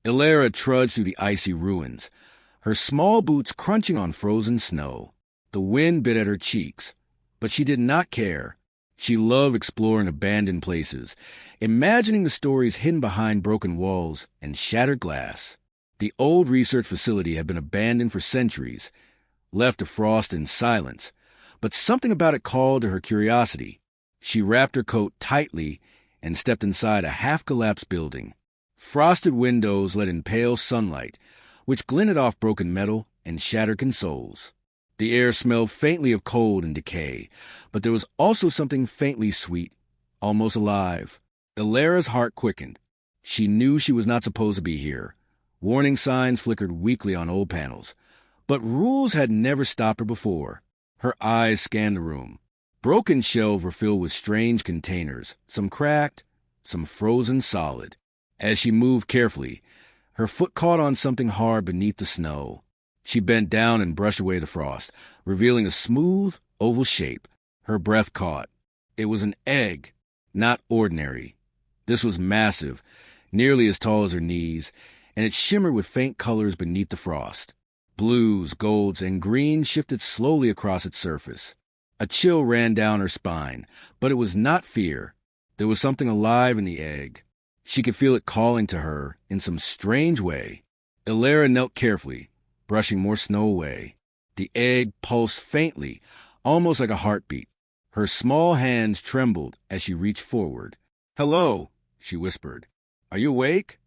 Ilera trudged through the icy ruins, her small boots crunching on frozen snow. The wind bit at her cheeks, but she did not care. She loved exploring abandoned places, imagining the stories hidden behind broken walls and shattered glass. The old research facility had been abandoned for centuries, left to frost and silence, but something about it called to her curiosity. She wrapped her coat tightly and stepped inside a half-collapsed building. Frosted windows let in pale sunlight, which glinted off broken metal and shattered consoles. The air smelled faintly of cold and decay, but there was also something faintly sweet, almost alive. Ilera's heart quickened. She knew she was not supposed to be here. Warning signs flickered weakly on old panels, but rules had never stopped her before. Her eyes scanned the room. Broken shelves were filled with strange containers, some cracked, some frozen solid. As she moved carefully, her foot caught on something hard beneath the snow. She bent down and brushed away the frost, revealing a smooth, oval shape. Her breath caught. It was an egg, not ordinary. This was massive, nearly as tall as her knees, and it shimmered with faint colors beneath the frost. Blues, golds, and greens shifted slowly across its surface. A chill ran down her spine, but it was not fear. There was something alive in the egg. She could feel it calling to her in some strange way. Ilera knelt carefully, brushing more snow away. The egg pulsed faintly, almost like a heartbeat. Her small hands trembled as she reached forward. "Hello," she whispered. "Are you awake?"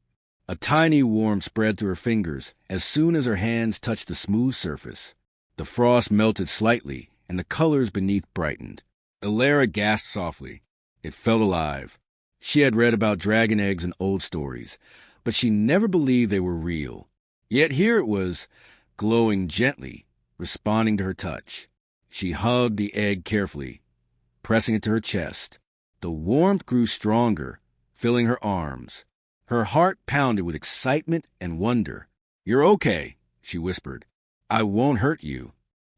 A tiny warmth spread through her fingers as soon as her hands touched the smooth surface. The frost melted slightly, and the colors beneath brightened. Ilera gasped softly. It felt alive. She had read about dragon eggs in old stories, but she never believed they were real. Yet here it was, glowing gently, responding to her touch. She hugged the egg carefully, pressing it to her chest. The warmth grew stronger, filling her arms. Her heart pounded with excitement and wonder. "You're okay," she whispered. "I won't hurt you."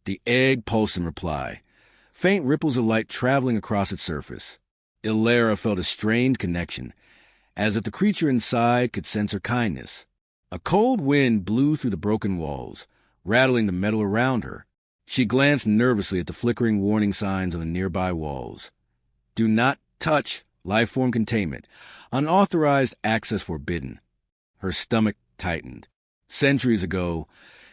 The egg pulsed in reply, faint ripples of light traveling across its surface. Ilera felt a strange connection, as if the creature inside could sense her kindness. A cold wind blew through the broken walls, rattling the metal around her. She glanced nervously at the flickering warning signs on the nearby walls. "Do not touch life-form containment. Unauthorized access forbidden." Her stomach tightened. Centuries ago,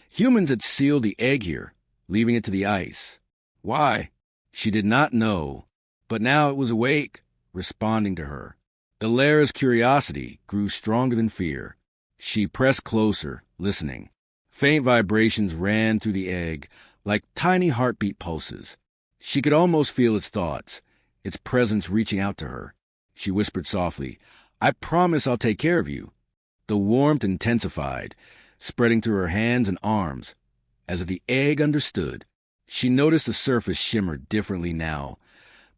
humans had sealed the egg here, leaving it to the ice. Why? She did not know, but now it was awake, responding to her. Ilera's curiosity grew stronger than fear. She pressed closer, listening. Faint vibrations ran through the egg, like tiny heartbeat pulses. She could almost feel its thoughts, its presence reaching out to her. She whispered softly, "I promise I'll take care of you." The warmth intensified, spreading through her hands and arms, as if the egg understood. She noticed the surface shimmered differently now,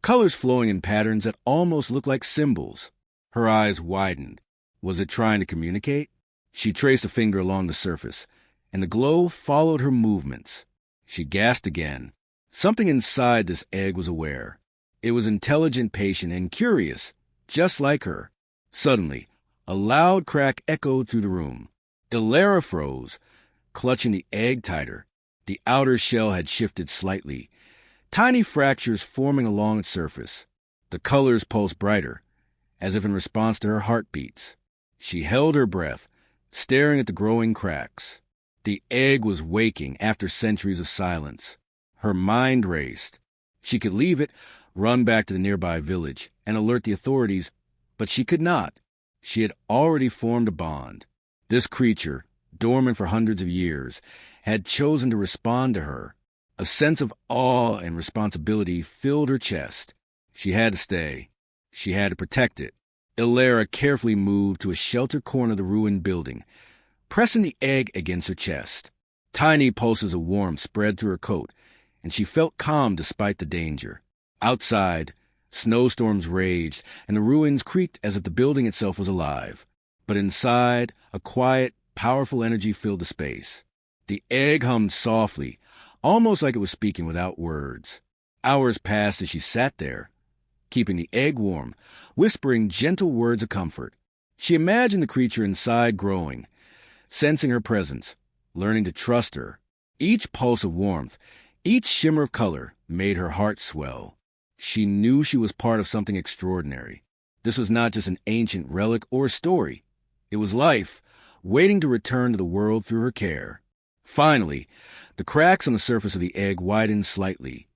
colors flowing in patterns that almost looked like symbols. Her eyes widened. Was it trying to communicate? She traced a finger along the surface, and the glow followed her movements. She gasped again. Something inside this egg was aware. It was intelligent, patient, and curious, just like her. Suddenly, a loud crack echoed through the room. Ilera froze, clutching the egg tighter. The outer shell had shifted slightly, tiny fractures forming along its surface. The colors pulsed brighter, as if in response to her heartbeats. She held her breath, staring at the growing cracks. The egg was waking after centuries of silence. Her mind raced. She could leave it, run back to the nearby village, and alert the authorities, but she could not. She had already formed a bond. This creature, dormant for hundreds of years, had chosen to respond to her. A sense of awe and responsibility filled her chest. She had to stay. She had to protect it. Ilera carefully moved to a sheltered corner of the ruined building, pressing the egg against her chest. Tiny pulses of warmth spread through her coat, and she felt calm despite the danger. Outside, snowstorms raged, and the ruins creaked as if the building itself was alive. But inside, a quiet, powerful energy filled the space. The egg hummed softly, almost like it was speaking without words. Hours passed as she sat there, keeping the egg warm, whispering gentle words of comfort. She imagined the creature inside growing, sensing her presence, learning to trust her. Each pulse of warmth, each shimmer of color made her heart swell. She knew she was part of something extraordinary. This was not just an ancient relic or a story. It was life, waiting to return to the world through her care. Finally, the cracks on the surface of the egg widened slightly,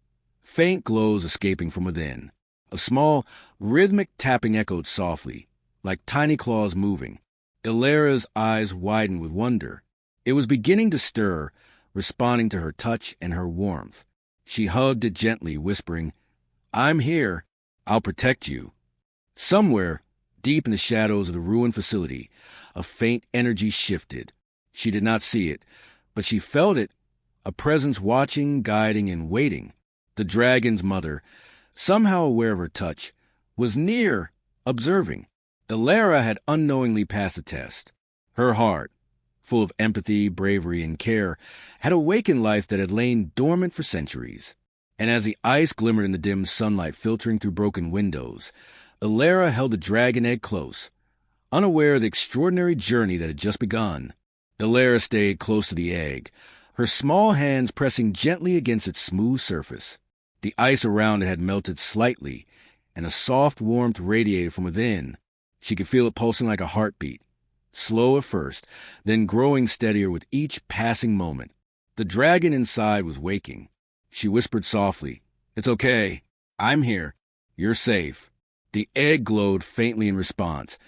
faint glows escaping from within. A small, rhythmic tapping echoed softly, like tiny claws moving. Illyria's eyes widened with wonder. It was beginning to stir, responding to her touch and her warmth. She hugged it gently, whispering, "I'm here. I'll protect you." Somewhere, deep in the shadows of the ruined facility, a faint energy shifted. She did not see it, but she felt it, a presence watching, guiding, and waiting. The dragon's mother, somehow aware of her touch, was near, observing. Illyria had unknowingly passed the test. Her heart, full of empathy, bravery, and care, had awakened life that had lain dormant for centuries. And as the ice glimmered in the dim sunlight filtering through broken windows, Illyria held the dragon egg close, unaware of the extraordinary journey that had just begun. Illyria stayed close to the egg, her small hands pressing gently against its smooth surface. The ice around it had melted slightly, and a soft warmth radiated from within. She could feel it pulsing like a heartbeat, slow at first, then growing steadier with each passing moment. The dragon inside was waking. She whispered softly, "It's okay. I'm here. You're safe." The egg glowed faintly in response,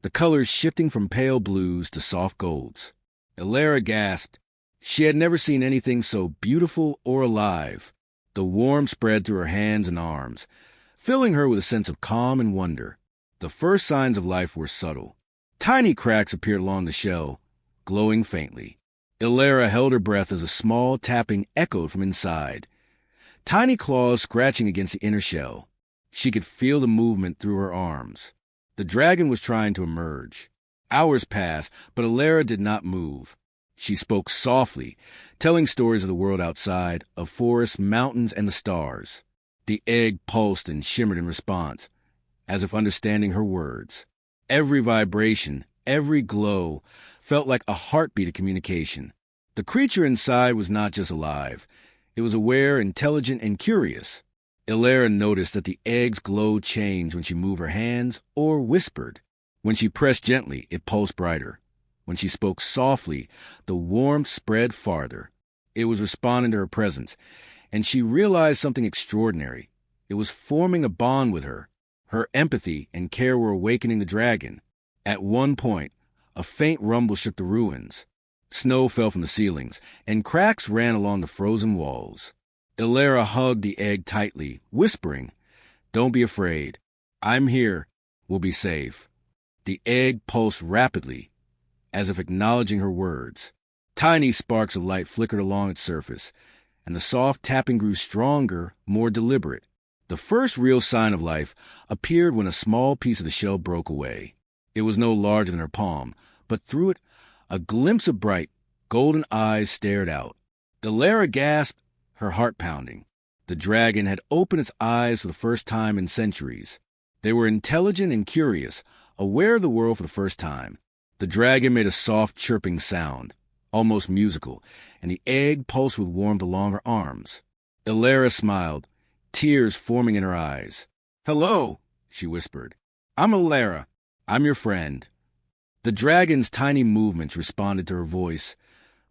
the colors shifting from pale blues to soft golds. Illyria gasped. She had never seen anything so beautiful or alive. The warmth spread through her hands and arms, filling her with a sense of calm and wonder. The first signs of life were subtle. Tiny cracks appeared along the shell, glowing faintly. Illyria held her breath as a small tapping echoed from inside, tiny claws scratching against the inner shell. She could feel the movement through her arms. The dragon was trying to emerge. Hours passed, but Illyria did not move. She spoke softly, telling stories of the world outside, of forests, mountains, and the stars. The egg pulsed and shimmered in response, as if understanding her words. Every vibration, every glow, felt like a heartbeat of communication. The creature inside was not just alive. It was aware, intelligent, and curious. Illyria noticed that the egg's glow changed when she moved her hands or whispered. When she pressed gently, it pulsed brighter. When she spoke softly, the warmth spread farther. It was responding to her presence, and she realized something extraordinary. It was forming a bond with her. Her empathy and care were awakening the dragon. At one point, a faint rumble shook the ruins. Snow fell from the ceilings, and cracks ran along the frozen walls. Illyria hugged the egg tightly, whispering, "Don't be afraid. I'm here. We'll be safe." The egg pulsed rapidly, as if acknowledging her words. Tiny sparks of light flickered along its surface, and the soft tapping grew stronger, more deliberate. The first real sign of life appeared when a small piece of the shell broke away. It was no larger than her palm, but through it, a glimpse of bright, golden eyes stared out. Illyria gasped, her heart pounding. The dragon had opened its eyes for the first time in centuries. They were intelligent and curious, aware of the world for the first time. The dragon made a soft chirping sound, almost musical, and the egg pulsed with warmth along her arms. Illyria smiled, tears forming in her eyes. "Hello," she whispered. "I'm Illyria. I'm your friend." The dragon's tiny movements responded to her voice,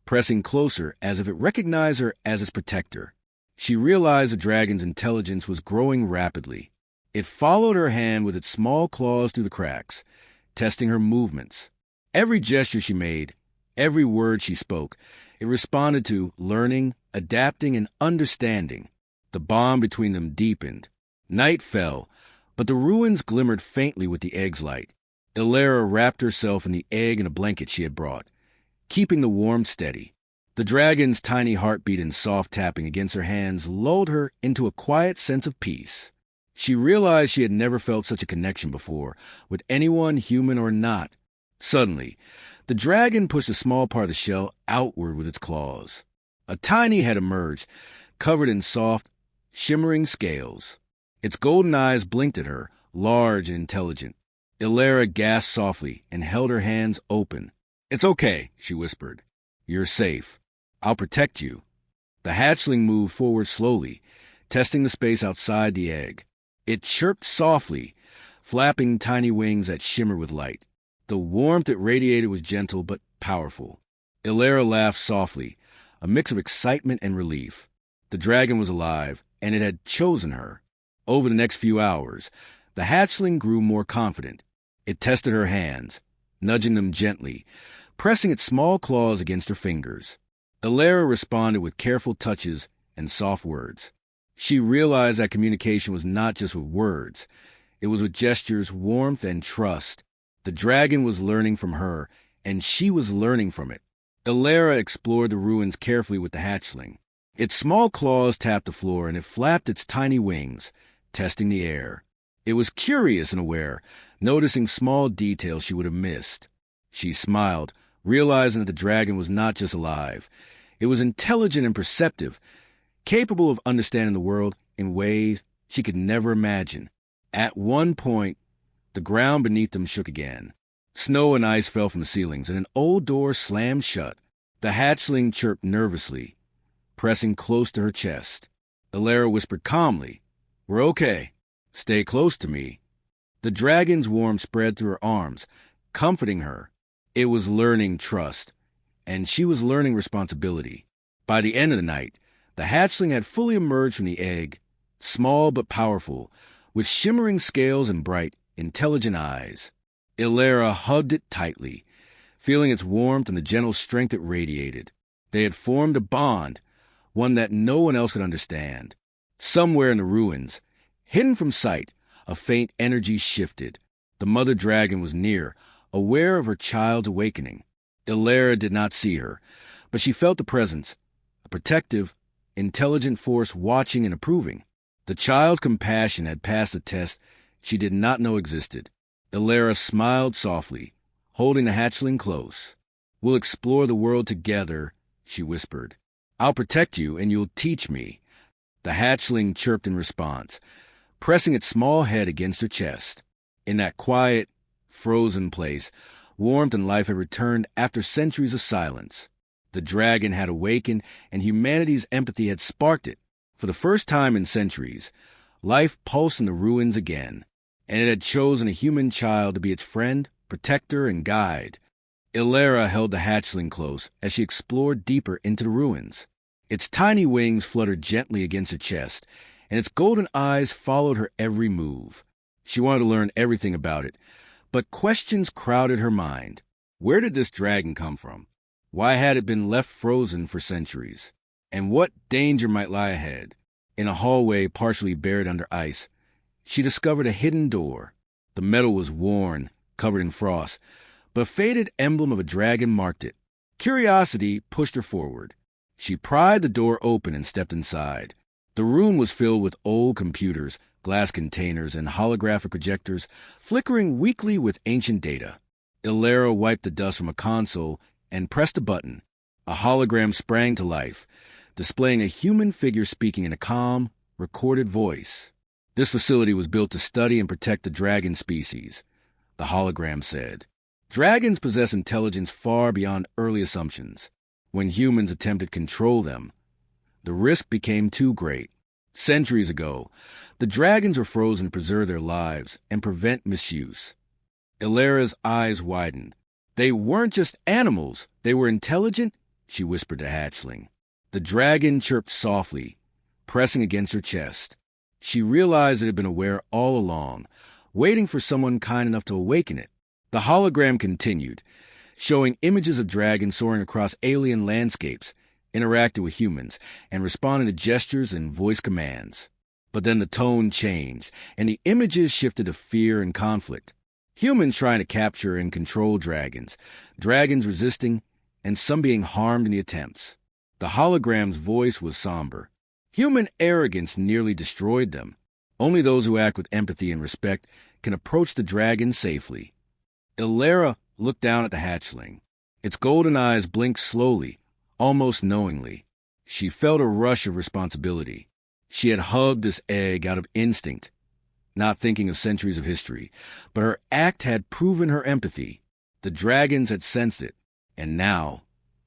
pressing closer as if it recognized her as its protector. She realized the dragon's intelligence was growing rapidly. It followed her hand with its small claws through the cracks, testing her movements. Every gesture she made, every word she spoke, it responded to, learning, adapting, and understanding. The bond between them deepened. Night fell, but the ruins glimmered faintly with the egg's light. Illyria wrapped herself in the egg in a blanket she had brought, keeping the warmth steady. The dragon's tiny heartbeat and soft tapping against her hands lulled her into a quiet sense of peace. She realized she had never felt such a connection before, with anyone, human or not. Suddenly, the dragon pushed a small part of the shell outward with its claws. A tiny head emerged, covered in soft, shimmering scales. Its golden eyes blinked at her, large and intelligent. Illyria gasped softly and held her hands open. "It's okay," she whispered. "You're safe. I'll protect you." The hatchling moved forward slowly, testing the space outside the egg. It chirped softly, flapping tiny wings that shimmered with light. The warmth it radiated was gentle but powerful. Ilera laughed softly, a mix of excitement and relief. The dragon was alive, and it had chosen her. Over the next few hours, the hatchling grew more confident. It tested her hands, nudging them gently, pressing its small claws against her fingers. Ilera responded with careful touches and soft words. She realized that communication was not just with words. It was with gestures, warmth, and trust. The dragon was learning from her, and she was learning from it. Ilera explored the ruins carefully with the hatchling. Its small claws tapped the floor, and it flapped its tiny wings, testing the air. It was curious and aware, noticing small details she would have missed. She smiled, realizing that the dragon was not just alive. It was intelligent and perceptive, capable of understanding the world in ways she could never imagine. At one point, the ground beneath them shook again. Snow and ice fell from the ceilings, and an old door slammed shut. The hatchling chirped nervously, pressing close to her chest. Ilera whispered calmly, "We're okay. Stay close to me." The dragon's warmth spread through her arms, comforting her. It was learning trust, and she was learning responsibility. By the end of the night, the hatchling had fully emerged from the egg, small but powerful, with shimmering scales and bright, intelligent eyes. Ilera hugged it tightly, feeling its warmth and the gentle strength it radiated. They had formed a bond, one that no one else could understand. Somewhere in the ruins, hidden from sight, a faint energy shifted. The mother dragon was near, aware of her child's awakening. Ilera did not see her, but she felt the presence, a protective, intelligent force watching and approving. The child's compassion had passed a test she did not know existed. Ilera smiled softly, holding the hatchling close. "We'll explore the world together," she whispered. "I'll protect you, and you'll teach me." The hatchling chirped in response, pressing its small head against her chest. In that quiet, frozen place, warmth and life had returned after centuries of silence. The dragon had awakened, and humanity's empathy had sparked it. For the first time in centuries, life pulsed in the ruins again, and it had chosen a human child to be its friend, protector, and guide. Ilera held the hatchling close as she explored deeper into the ruins. Its tiny wings fluttered gently against her chest, and its golden eyes followed her every move. She wanted to learn everything about it, but questions crowded her mind. Where did this dragon come from? Why had it been left frozen for centuries? And what danger might lie ahead? In a hallway partially buried under ice, she discovered a hidden door. The metal was worn, covered in frost, but a faded emblem of a dragon marked it. Curiosity pushed her forward. She pried the door open and stepped inside. The room was filled with old computers, glass containers, and holographic projectors flickering weakly with ancient data. Ilera wiped the dust from a console and pressed a button. A hologram sprang to life, displaying a human figure speaking in a calm, recorded voice. This facility was built to study and protect the dragon species, the hologram said. Dragons possess intelligence far beyond early assumptions. When humans attempted to control them, the risk became too great. Centuries ago, the dragons were frozen to preserve their lives and prevent misuse. Ilera's eyes widened. They weren't just animals, they were intelligent, she whispered to Hatchling. The dragon chirped softly, pressing against her chest. She realized it had been aware all along, waiting for someone kind enough to awaken it. The hologram continued, showing images of dragons soaring across alien landscapes, interacting with humans, and responding to gestures and voice commands. But then the tone changed, and the images shifted to fear and conflict. Humans trying to capture and control dragons, dragons resisting, and some being harmed in the attempts. The hologram's voice was somber. Human arrogance nearly destroyed them. Only those who act with empathy and respect can approach the dragon safely. Ilera looked down at the hatchling. Its golden eyes blinked slowly, almost knowingly. She felt a rush of responsibility. She had hugged this egg out of instinct, not thinking of centuries of history, but her act had proven her empathy. The dragons had sensed it. And now,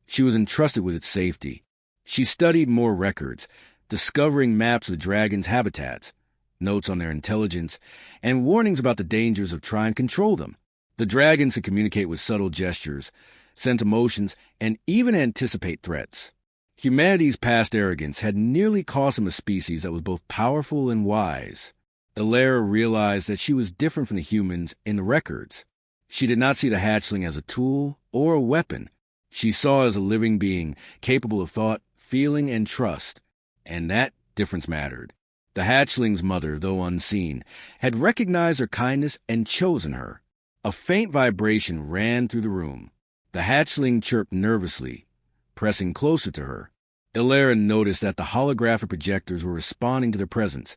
she was entrusted with its safety. She studied more records, discovering maps of the dragon's habitats, notes on their intelligence, and warnings about the dangers of trying to control them. The dragons could communicate with subtle gestures, sense emotions, and even anticipate threats. Humanity's past arrogance had nearly cost them a species that was both powerful and wise. Elara realized that she was different from the humans in the records. She did not see the hatchling as a tool or a weapon. She saw it as a living being, capable of thought, feeling, and trust. And that difference mattered. The hatchling's mother, though unseen, had recognized her kindness and chosen her. A faint vibration ran through the room. The hatchling chirped nervously, pressing closer to her. Elara noticed that the holographic projectors were responding to their presence,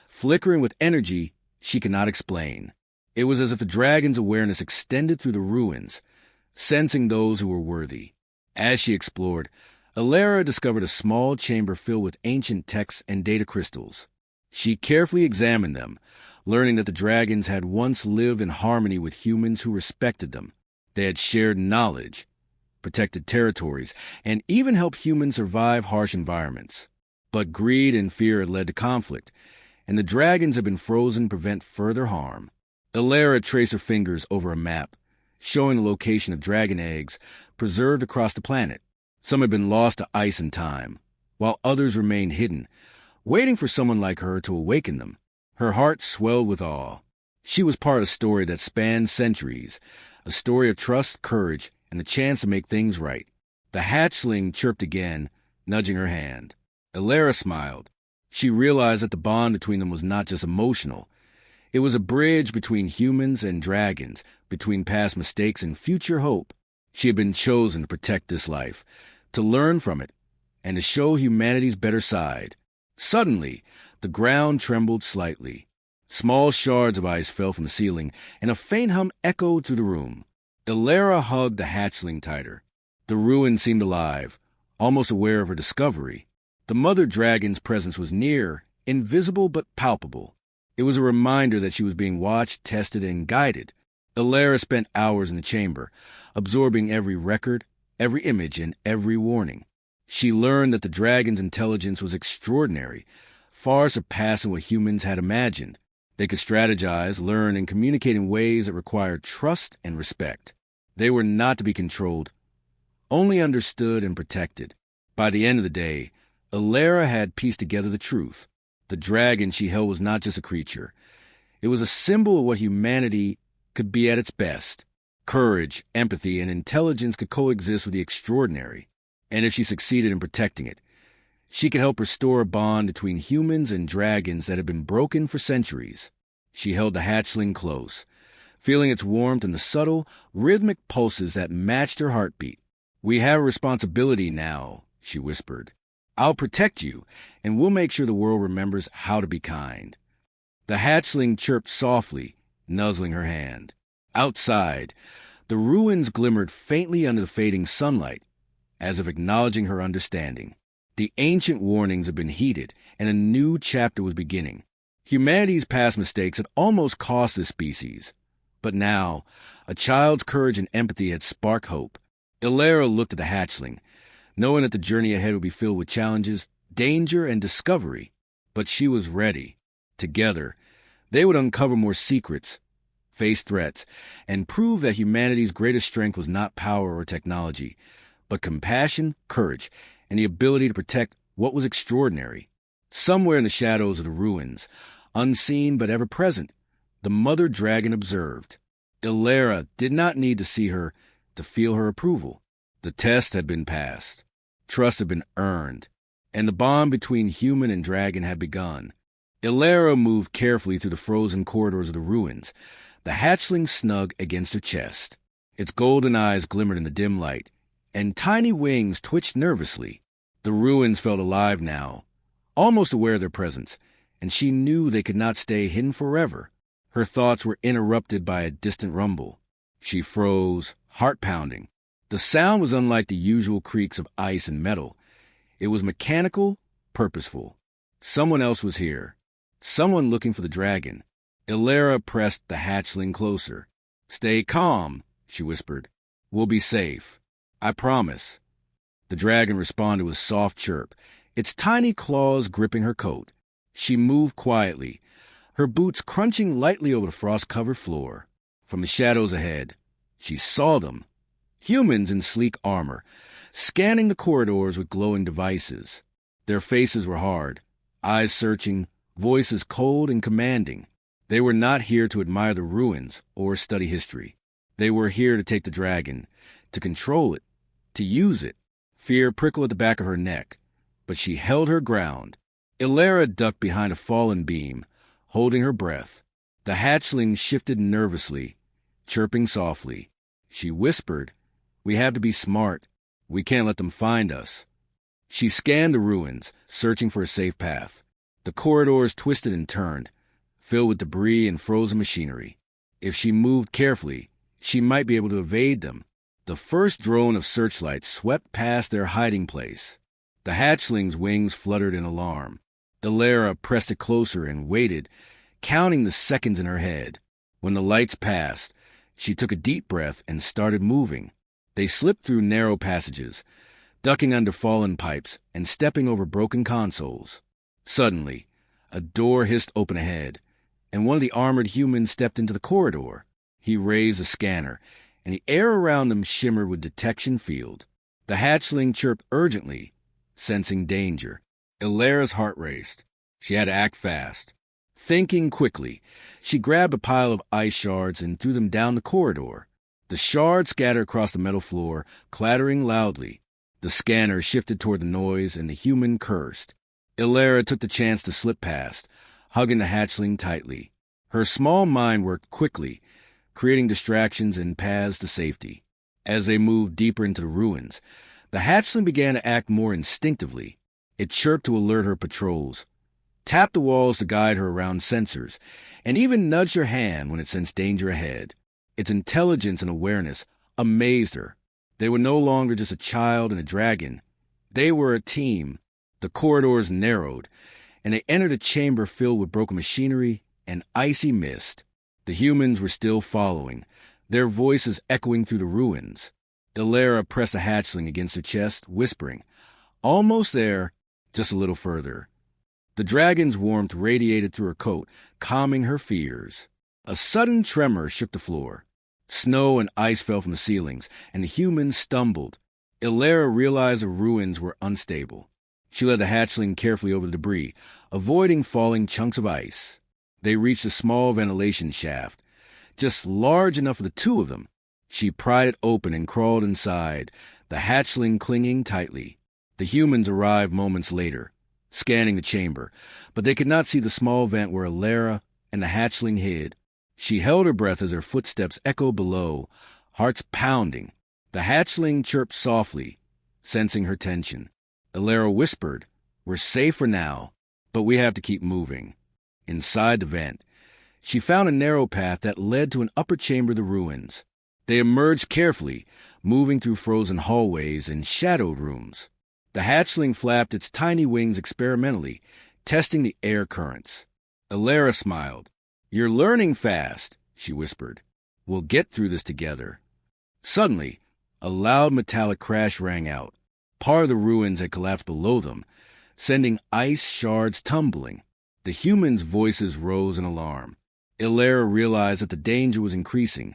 flickering with energy she could not explain. It was as if the dragon's awareness extended through the ruins, sensing those who were worthy. As she explored, Elara discovered a small chamber filled with ancient texts and data crystals. She carefully examined them, learning that the dragons had once lived in harmony with humans who respected them. They had shared knowledge, protected territories, and even helped humans survive harsh environments. But greed and fear had led to conflict, and the dragons had been frozen to prevent further harm. Elara traced her fingers over a map, showing the location of dragon eggs preserved across the planet. Some had been lost to ice and time, while others remained hidden, waiting for someone like her to awaken them. Her heart swelled with awe. She was part of a story that spanned centuries, a story of trust, courage, and the chance to make things right. The hatchling chirped again, nudging her hand. Elara smiled. She realized that the bond between them was not just emotional. It was a bridge between humans and dragons, between past mistakes and future hope. She had been chosen to protect this life, to learn from it, and to show humanity's better side. Suddenly, the ground trembled slightly. Small shards of ice fell from the ceiling, and a faint hum echoed through the room. Elara hugged the hatchling tighter. The ruin seemed alive, almost aware of her discovery. The mother dragon's presence was near, invisible but palpable. It was a reminder that she was being watched, tested, and guided. Elara spent hours in the chamber, absorbing every record, every image, and every warning. She learned that the dragon's intelligence was extraordinary, far surpassing what humans had imagined. They could strategize, learn, and communicate in ways that required trust and respect. They were not to be controlled, only understood and protected. By the end of the day, Elara had pieced together the truth. The dragon she held was not just a creature. It was a symbol of what humanity could be at its best. Courage, empathy, and intelligence could coexist with the extraordinary. And if she succeeded in protecting it, she could help restore a bond between humans and dragons that had been broken for centuries. She held the hatchling close, feeling its warmth and the subtle, rhythmic pulses that matched her heartbeat. "We have a responsibility now," she whispered. "I'll protect you, and we'll make sure the world remembers how to be kind." The hatchling chirped softly, nuzzling her hand. Outside, the ruins glimmered faintly under the fading sunlight, as if acknowledging her understanding. The ancient warnings had been heeded, and a new chapter was beginning. Humanity's past mistakes had almost cost this species. But now, a child's courage and empathy had sparked hope. Elara looked at the hatchling, knowing that the journey ahead would be filled with challenges, danger, and discovery. But she was ready. Together, they would uncover more secrets, face threats, and prove that humanity's greatest strength was not power or technology, but compassion, courage, and the ability to protect what was extraordinary. Somewhere in the shadows of the ruins, unseen but ever present, the mother dragon observed. Elara did not need to see her to feel her approval. The test had been passed. Trust had been earned, and the bond between human and dragon had begun. Elara moved carefully through the frozen corridors of the ruins, the hatchling snug against her chest. Its golden eyes glimmered in the dim light, and tiny wings twitched nervously. The ruins felt alive now, almost aware of their presence, and she knew they could not stay hidden forever. Her thoughts were interrupted by a distant rumble. She froze, heart pounding. The sound was unlike the usual creaks of ice and metal. It was mechanical, purposeful. Someone else was here. Someone looking for the dragon. Elara pressed the hatchling closer. "Stay calm," she whispered. "We'll be safe. I promise. The dragon responded with a soft chirp, its tiny claws gripping her coat. She moved quietly, her boots crunching lightly over the frost-covered floor. From the shadows ahead, she saw them. Humans in sleek armor, scanning the corridors with glowing devices. Their faces were hard, eyes searching, voices cold and commanding. They were not here to admire the ruins or study history. They were here to take the dragon, to control it, to use it. Fear prickled at the back of her neck, but she held her ground. Illyra ducked behind a fallen beam, holding her breath. The hatchling shifted nervously, chirping softly. She whispered, "We have to be smart. We can't let them find us." She scanned the ruins, searching for a safe path. The corridors twisted and turned, filled with debris and frozen machinery. If she moved carefully, she might be able to evade them. The first drone of searchlights swept past their hiding place. The hatchling's wings fluttered in alarm. Illyra pressed it closer and waited, counting the seconds in her head. When the lights passed, she took a deep breath and started moving. They slipped through narrow passages, ducking under fallen pipes and stepping over broken consoles. Suddenly, a door hissed open ahead, and one of the armored humans stepped into the corridor. He raised a scanner, and the air around them shimmered with detection field. The hatchling chirped urgently, sensing danger. Illyra's heart raced. She had to act fast. Thinking quickly, she grabbed a pile of ice shards and threw them down the corridor. The shards scattered across the metal floor, clattering loudly. The scanner shifted toward the noise, and the human cursed. Illyra took the chance to slip past, hugging the hatchling tightly. Her small mind worked quickly, creating distractions and paths to safety. As they moved deeper into the ruins, the hatchling began to act more instinctively. It chirped to alert her patrols, tapped the walls to guide her around sensors, and even nudged her hand when it sensed danger ahead. Its intelligence and awareness amazed her. They were no longer just a child and a dragon. They were a team. The corridors narrowed, and they entered a chamber filled with broken machinery and icy mist. The humans were still following, their voices echoing through the ruins. Illyra pressed the hatchling against her chest, whispering, "Almost there, just a little further." The dragon's warmth radiated through her coat, calming her fears. A sudden tremor shook the floor. Snow and ice fell from the ceilings, and the humans stumbled. Illyra realized the ruins were unstable. She led the hatchling carefully over the debris, avoiding falling chunks of ice. They reached a small ventilation shaft, just large enough for the two of them. She pried it open and crawled inside, the hatchling clinging tightly. The humans arrived moments later, scanning the chamber, but they could not see the small vent where Illyra and the hatchling hid. She held her breath as her footsteps echoed below, hearts pounding. The hatchling chirped softly, sensing her tension. Illyra whispered, "We're safe for now, but we have to keep moving." Inside the vent, she found a narrow path that led to an upper chamber of the ruins. They emerged carefully, moving through frozen hallways and shadowed rooms. The hatchling flapped its tiny wings experimentally, testing the air currents. Illyra smiled. "You're learning fast," she whispered. "We'll get through this together." Suddenly, a loud metallic crash rang out. Part of the ruins had collapsed below them, sending ice shards tumbling. The humans' voices rose in alarm. Illyra realized that the danger was increasing.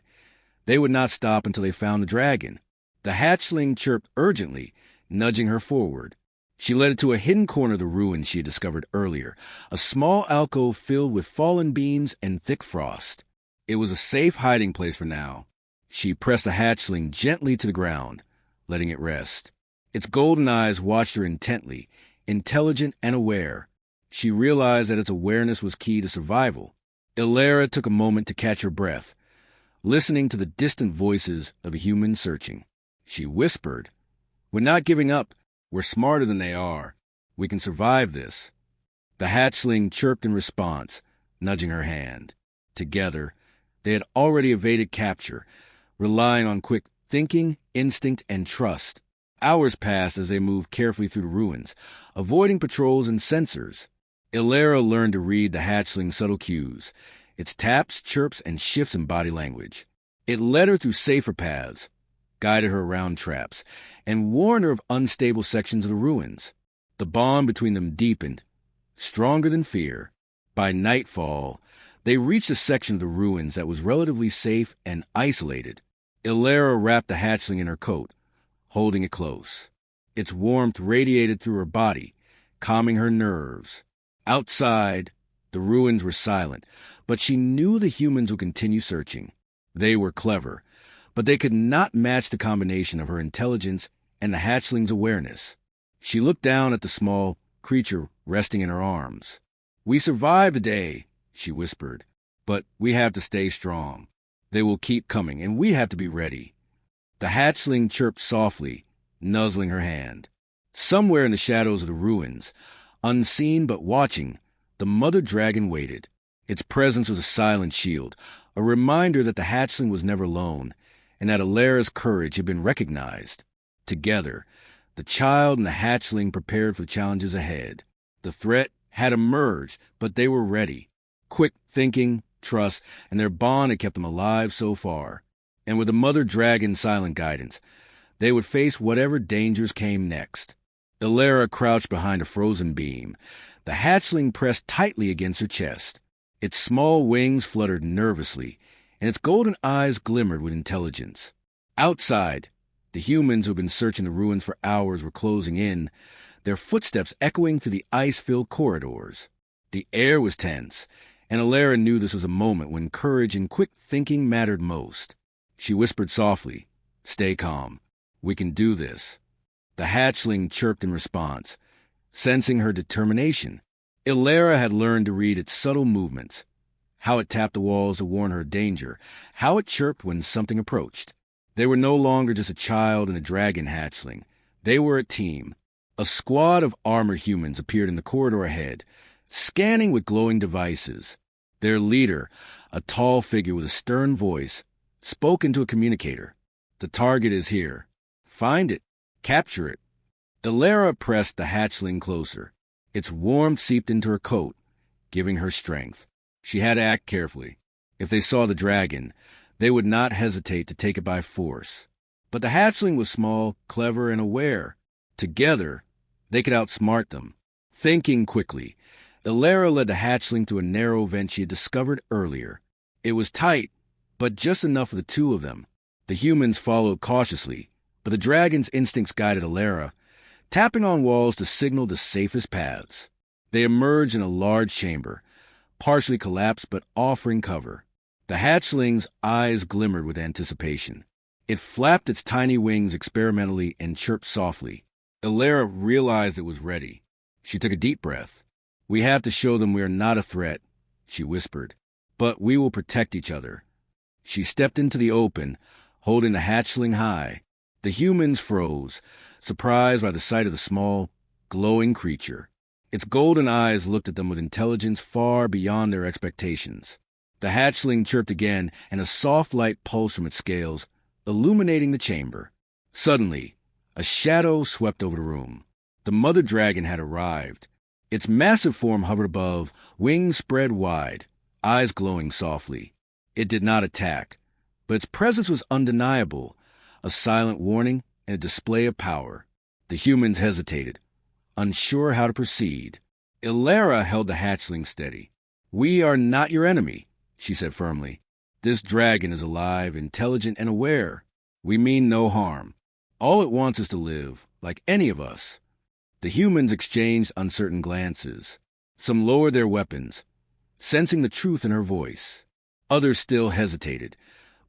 They would not stop until they found the dragon. The hatchling chirped urgently, nudging her forward. She led it to a hidden corner of the ruins she had discovered earlier, a small alcove filled with fallen beams and thick frost. It was a safe hiding place for now. She pressed the hatchling gently to the ground, letting it rest. Its golden eyes watched her intently, intelligent and aware. She realized that its awareness was key to survival. Illyra took a moment to catch her breath, listening to the distant voices of a human searching. She whispered, "We're not giving up. We're smarter than they are. We can survive this." The hatchling chirped in response, nudging her hand. Together, they had already evaded capture, relying on quick thinking, instinct, and trust. Hours passed as they moved carefully through the ruins, avoiding patrols and sensors. Illyra learned to read the hatchling's subtle cues, its taps, chirps, and shifts in body language. It led her through safer paths, guided her around traps, and warned her of unstable sections of the ruins. The bond between them deepened, stronger than fear. By nightfall, they reached a section of the ruins that was relatively safe and isolated. Ilera wrapped the hatchling in her coat, holding it close. Its warmth radiated through her body, calming her nerves. Outside, the ruins were silent, but she knew the humans would continue searching. They were clever, but they could not match the combination of her intelligence and the hatchling's awareness. She looked down at the small creature resting in her arms. "We survived the day," she whispered, "but we have to stay strong. They will keep coming, and we have to be ready." The hatchling chirped softly, nuzzling her hand. Somewhere in the shadows of the ruins, unseen but watching, the mother dragon waited. Its presence was a silent shield, a reminder that the hatchling was never alone, and that Ilera's courage had been recognized. Together, the child and the hatchling prepared for the challenges ahead. The threat had emerged, but they were ready. Quick thinking, trust, and their bond had kept them alive so far. And with the mother dragon's silent guidance, they would face whatever dangers came next. Ilera crouched behind a frozen beam. The hatchling pressed tightly against her chest. Its small wings fluttered nervously, and its golden eyes glimmered with intelligence. Outside, the humans who had been searching the ruins for hours were closing in, their footsteps echoing through the ice-filled corridors. The air was tense, and Ilera knew this was a moment when courage and quick thinking mattered most. She whispered softly, "Stay calm. We can do this." The hatchling chirped in response, sensing her determination. Ilera had learned to read its subtle movements, how it tapped the walls to warn her of danger, how it chirped when something approached. They were no longer just a child and a dragon hatchling. They were a team. A squad of armored humans appeared in the corridor ahead, scanning with glowing devices. Their leader, a tall figure with a stern voice, spoke into a communicator. "The target is here. Find it. Capture it." Ilera pressed the hatchling closer. Its warmth seeped into her coat, giving her strength. She had to act carefully. If they saw the dragon, they would not hesitate to take it by force. But the hatchling was small, clever, and aware. Together, they could outsmart them. Thinking quickly, Ilera led the hatchling to a narrow vent she had discovered earlier. It was tight, but just enough for the two of them. The humans followed cautiously, but the dragon's instincts guided Ilera, tapping on walls to signal the safest paths. They emerged in a large chamber, partially collapsed but offering cover. The hatchling's eyes glimmered with anticipation. It flapped its tiny wings experimentally and chirped softly. Ilera realized it was ready. She took a deep breath. "We have to show them we are not a threat," she whispered, "but we will protect each other." She stepped into the open, holding the hatchling high. The humans froze, surprised by the sight of the small, glowing creature. Its golden eyes looked at them with intelligence far beyond their expectations. The hatchling chirped again, and a soft light pulsed from its scales, illuminating the chamber. Suddenly, a shadow swept over the room. The mother dragon had arrived. Its massive form hovered above, wings spread wide, eyes glowing softly. It did not attack, but its presence was undeniable, a silent warning and a display of power. The humans hesitated, unsure how to proceed. Ilera held the hatchling steady. "We are not your enemy," she said firmly. "This dragon is alive, intelligent, and aware. We mean no harm. All it wants is to live, like any of us." The humans exchanged uncertain glances. Some lowered their weapons, sensing the truth in her voice. Others still hesitated,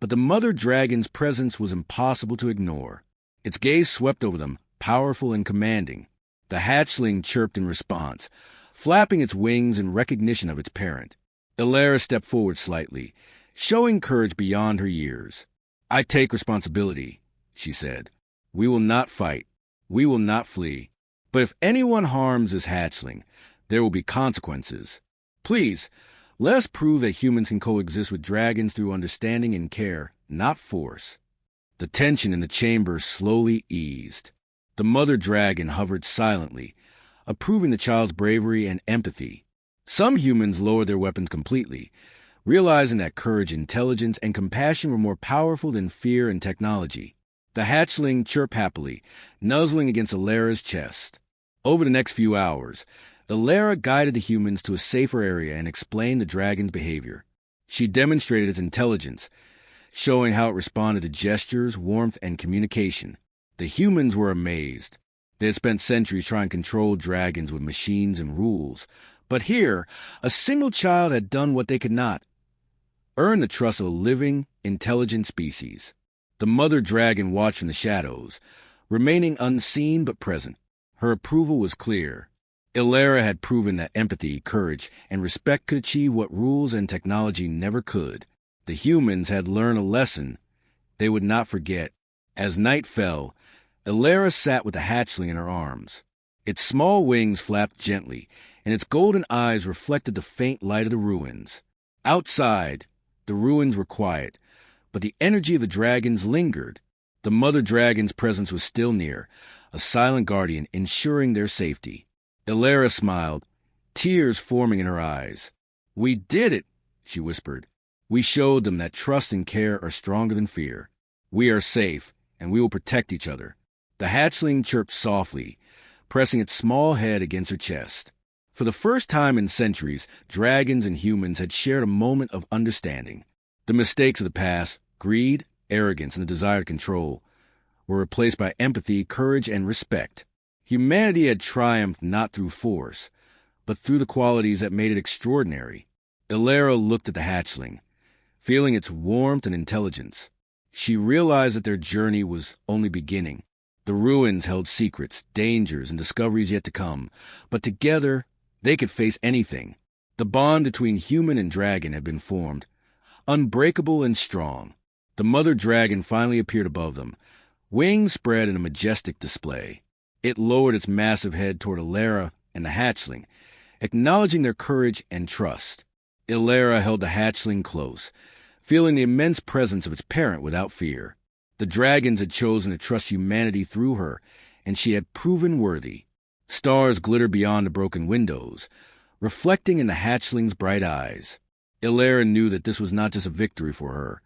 but the mother dragon's presence was impossible to ignore. Its gaze swept over them, powerful and commanding. The hatchling chirped in response, flapping its wings in recognition of its parent. Ilera stepped forward slightly, showing courage beyond her years. "I take responsibility," she said. "We will not fight. We will not flee. But if anyone harms this hatchling, there will be consequences. Please, let us prove that humans can coexist with dragons through understanding and care, not force." The tension in the chamber slowly eased. The mother dragon hovered silently, approving the child's bravery and empathy. Some humans lowered their weapons completely, realizing that courage, intelligence, and compassion were more powerful than fear and technology. The hatchling chirped happily, nuzzling against Ilara's chest. Over the next few hours, Ilara guided the humans to a safer area and explained the dragon's behavior. She demonstrated its intelligence, showing how it responded to gestures, warmth, and communication. The humans were amazed. They had spent centuries trying to control dragons with machines and rules. But here, a single child had done what they could not: earn the trust of a living, intelligent species. The mother dragon watched in the shadows, remaining unseen but present. Her approval was clear. Ilara had proven that empathy, courage, and respect could achieve what rules and technology never could. The humans had learned a lesson they would not forget. As night fell, Ilara sat with the hatchling in her arms. Its small wings flapped gently, and its golden eyes reflected the faint light of the ruins. Outside, the ruins were quiet, but the energy of the dragons lingered. The mother dragon's presence was still near, a silent guardian ensuring their safety. Ilara smiled, tears forming in her eyes. "We did it," she whispered. "We showed them that trust and care are stronger than fear. We are safe, and we will protect each other." The hatchling chirped softly, pressing its small head against her chest. For the first time in centuries, dragons and humans had shared a moment of understanding. The mistakes of the past, greed, arrogance, and the desire to control, were replaced by empathy, courage, and respect. Humanity had triumphed not through force, but through the qualities that made it extraordinary. Ilara looked at the hatchling, feeling its warmth and intelligence. She realized that their journey was only beginning. The ruins held secrets, dangers, and discoveries yet to come, but together they could face anything. The bond between human and dragon had been formed, unbreakable and strong. The mother dragon finally appeared above them, wings spread in a majestic display. It lowered its massive head toward Ilara and the hatchling, acknowledging their courage and trust. Ilara held the hatchling close, feeling the immense presence of its parent without fear. The dragons had chosen to trust humanity through her, and she had proven worthy. Stars glittered beyond the broken windows, reflecting in the hatchling's bright eyes. Ilara knew that this was not just a victory for her,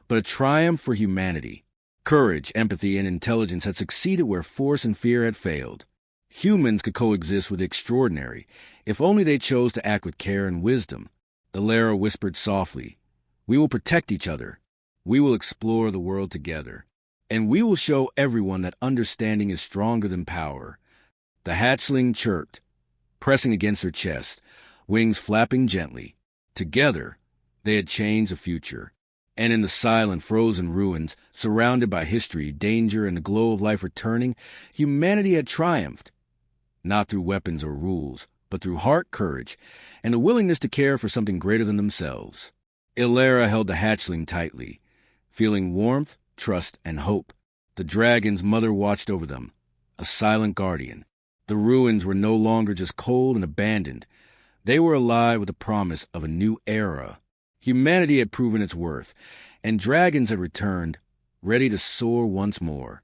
but a triumph for humanity. Courage, empathy, and intelligence had succeeded where force and fear had failed. Humans could coexist with the extraordinary, if only they chose to act with care and wisdom. Ilara whispered softly, "We will protect each other. We will explore the world together. And we will show everyone that understanding is stronger than power." The hatchling chirped, pressing against her chest, wings flapping gently. Together, they had changed the future. And in the silent, frozen ruins, surrounded by history, danger, and the glow of life returning, humanity had triumphed. Not through weapons or rules, but through heart, courage, and the willingness to care for something greater than themselves. Ilara held the hatchling tightly, feeling warmth, trust, and hope. The dragon's mother watched over them, a silent guardian. The ruins were no longer just cold and abandoned. They were alive with the promise of a new era. Humanity had proven its worth, and dragons had returned, ready to soar once more.